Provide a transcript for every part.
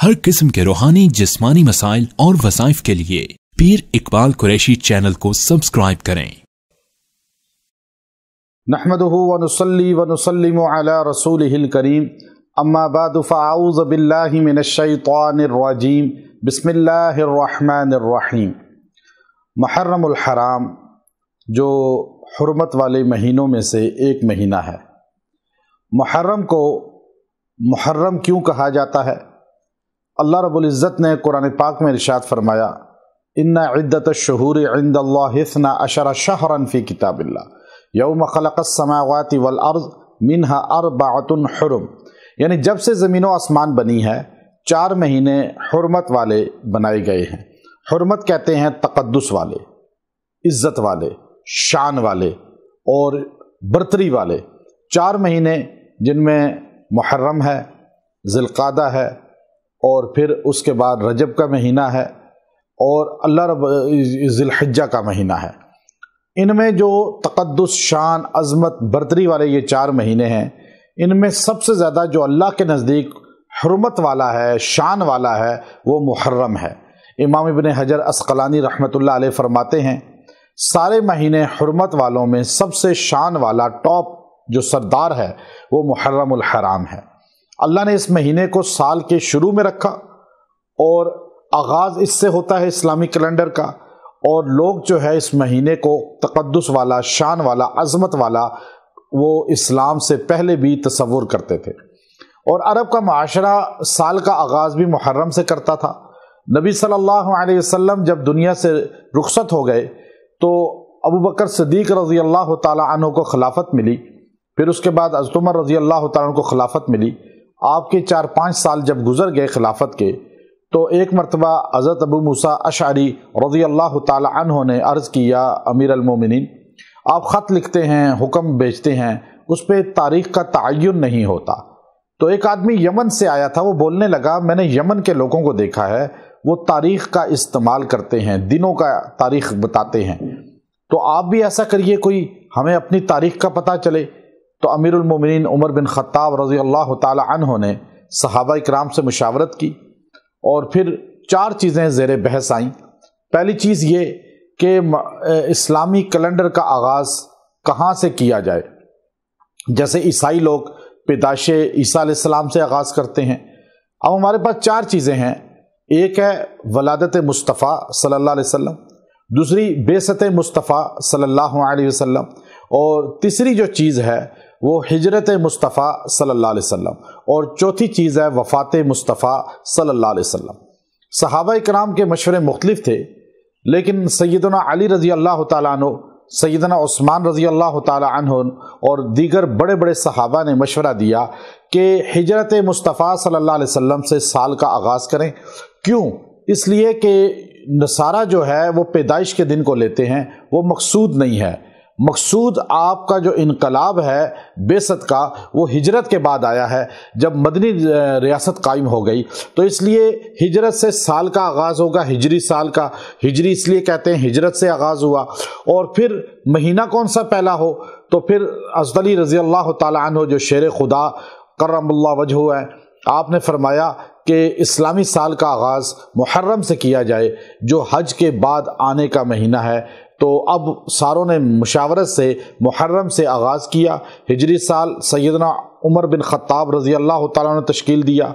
हर किस्म के रूहानी जिस्मानी मसाइल और वज़ाइफ के लिए पीर इकबाल कुरैशी चैनल को सब्सक्राइब करें। नहमदुहु व नुसल्ली व नुसल्लिमु अला रसूलिहिल करीम, अम्मा बादु फ़अऊज़ु बिल्लाहि मिनश शैतानिर रजीम, बिस्मिल्लाहिर रहमानिर रहीम। मुहर्रमुल हराम जो हुर्मत वाले महीनों में से एक महीना है। मुहर्रम को मुहर्रम क्यों कहा जाता है? अल्लाह रब्बुल इज़्ज़त ने कुरान पाक में इरशाद फरमाया, इन्ना इद्दतुश्शुहूरि इंदल्लाहि इस्ना अशरा शहरन फ़ी किताबिल्लाह यौम खलक़स समावाति वल अर्ज़ मिन्हा अर्बअतुन हुरुम। यानी जब से ज़मीन व आसमान बनी है 4 महीने हुर्मत वाले बनाए गए हैं। हुर्मत कहते हैं तक़द्दुस वाले, इज़्ज़त वाले, शान वाले और बरतरी वाले 4 महीने, जिनमें मुहर्रम है, ज़िलक़ादा है और फिर उसके बाद रजब का महीना है और ज़िलहिज्जा का महीना है। इनमें जो तक़द्दुस, शान, अज़मत, बरतरी वाले ये 4 महीने हैं, इनमें सबसे ज़्यादा जो अल्लाह के नज़दीक हुर्मत वाला है, शान वाला है, वो मुहर्रम है। इमाम इब्न हजर अस्क़लानी रहमतुल्लाह अलैह फरमाते हैं, सारे महीने हुर्मत वालों में सबसे शान वाला टॉप जो सरदार है वो मुहर्रमुल हराम है। अल्लाह ने इस महीने को साल के शुरू में रखा और आगाज़ इससे होता है इस्लामी कैलेंडर का, और लोग जो है इस महीने को तक़द्दुस वाला, शान वाला, अज़मत वाला वो इस्लाम से पहले भी तसव्वुर करते थे। और अरब का माशरा साल का आगाज़ भी मुहर्रम से करता था। नबी सल्लल्लाहु अलैहि वसल्लम जब दुनिया से रुखसत हो गए तो अबू बकर सिद्दीक़ रज़ी अल्लाह तआला अन्हु को खिलाफत मिली, फिर उसके बाद हज़रत उमर रज़ी अल्लाह तआला अन्हु को खिलाफत मिली। आपके 4-5 साल जब गुजर गए खिलाफत के, तो एक मरतबा हज़रत अबू मूसा अशअरी रज़ी अल्लाह तआला अन्हु ने अर्ज़ किया, अमीर अल-मोमिनीन, आप ख़त लिखते हैं, हुक्म भेजते हैं, उस पर तारीख़ का तअय्युन नहीं होता। तो एक आदमी यमन से आया था, वो बोलने लगा, मैंने यमन के लोगों को देखा है, वो तारीख़ का इस्तेमाल करते हैं, दिनों का तारीख़ बताते हैं, तो आप भी ऐसा करिए, कोई हमें अपनी तारीख़ का पता चले। तो अमीरुल मोमिनीन उमर बिन ख़त्ताब रज़ी अल्लाह तआला अन्हु ने सहाबा इकराम से मुशावरत की और फिर 4 चीज़ें ज़ेर बहस आईं। पहली चीज़ ये कि इस्लामी कैलेंडर का आगाज़ कहाँ से किया जाए। जैसे ईसाई लोग पैदाइश ईसा अलैहिस्सलाम से आगाज़ करते हैं। अब हमारे पास 4 चीज़ें हैं। एक है वलादत मुस्तफ़ा सल्लल्लाहु अलैहि वसल्लम, दूसरी बेसत मुस्तफ़ा सल्लल्लाहु अलैहि वसल्लम, और तीसरी जो चीज़ है वो हिजरत मुस्तफ़ा सल्लल्लाहु अलैहि वसल्लम, और चौथी चीज़ है वफ़ात मुस्तफ़ा सल्लल्लाहु अलैहि वसल्लम। सहाबा इकराम के मशवरे मुख्तलिफ थे, लेकिन सैयदना अली रज़ी अल्लाह तआला अन्हु, सैयदना उस्मान रज़ी अल्लाह तआला अन्हु और दीगर बड़े बड़े सहाबा ने मशवरा दिया कि हिजरत मुस्तफ़ा सल्लल्लाहु अलैहि वसल्लम से साल का आगाज़ करें। क्यों? इसलिए कि नसारा जो है वो पैदाइश के दिन को लेते हैं, वो मकसूद नहीं है। मकसूद आपका जो इनकलाब है बेसत का, वो हिजरत के बाद आया है, जब मदनी रियासत कायम हो गई। तो इसलिए हिजरत से साल का आगाज़ होगा, हिजरी साल का। हिजरी इसलिए कहते हैं हिजरत से आगाज़ हुआ। और फिर महीना कौन सा पहला हो, तो फिर हज़रत अली रज़ी अल्लाह तआला अन्हु जो शेर खुदा करमल्लाहु वजहू है, आपने फरमाया कि इस्लामी साल का आगाज़ मुहर्रम से किया जाए, जो हज के बाद आने का महीना है। तो अब सारों ने मुशावरत से मुहर्रम से आगाज़ किया। हिजरी साल सैयदना उमर बिन ख़त्ताब रज़ी अल्लाह तआला ने तश्कील दिया।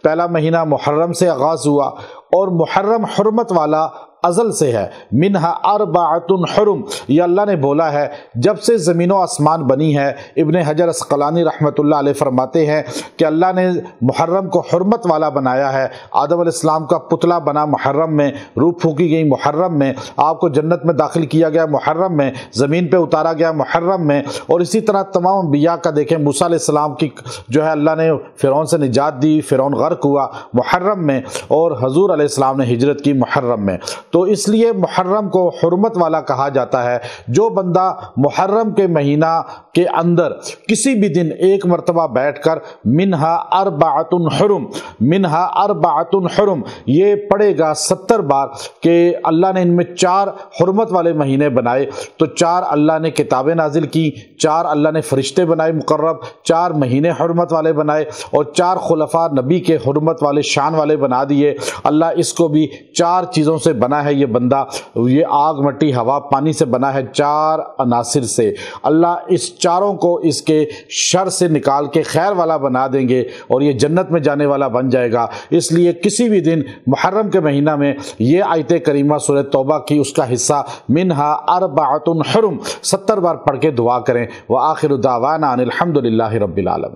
पहला महीना मुहर्रम से आगाज़ हुआ और मुहर्रम हुर्मत वाला अज़ल से है। मिन्हा अर्बअतुन हुरुम, ये अल्लाह ने बोला है जब से ज़मीन व आसमान बनी है। इब्न हजर अस्क़लानी रहमतुल्लाह अलैह फरमाते हैं कि अल्लाह ने मुहर्रम को हुर्मत वाला बनाया है। आदम अलैहिस्सलाम का पुतला बना मुहर्रम में, रूह फूकी गई मुहर्रम में, आपको जन्नत में दाखिल किया गया मुहर्रम में, ज़मीन पे उतारा गया मुहर्रम में। और इसी तरह तमाम अंबिया का देखें, मूसा अलैहिस्सलाम की जो है अल्लाह ने फ़िरौन से निजात दी, फ़िरौन गर्क हुआ मुहर्रम में, और हज़ूर अलैहिस्सलाम ने हिजरत की मुहर्रम में। تو اس لیے محرم کو حرمت والا کہا جاتا ہے۔ جو بندہ محرم کے مہینہ کے اندر کسی بھی دن ایک مرتبہ بیٹھ کر منہا اربعۃ حرم، منہا اربعۃ حرم یہ پڑھے گا 70 بار کہ اللہ نے ان میں 4 حرمت والے مہینے بنائے، تو 4 اللہ نے کتابیں نازل کی، 4 اللہ نے فرشتے بنائے مقرب، 4 مہینے حرمت والے بنائے، اور 4 خلفاء نبی کے حرمت والے شان والے بنا دیے۔ اللہ اس کو بھی 4 چیزوں سے بنا ہے، یہ بندہ، یہ آگ مٹی ہوا پانی سے بنا ہے، 4 عناصر سے۔ اللہ اس چاروں کو اس کے شر سے نکال کے خیر والا بنا دیں گے اور یہ جنت میں جانے والا بن جائے گا۔ اس لیے کسی بھی دن محرم کے مہینہ میں یہ آیت کریمہ سورہ توبہ کی اس کا حصہ منہا اربعۃ حرم 70 بار پڑھ کے دعا کریں۔ وآخر دعوانا ان الحمد للہ رب العالمین۔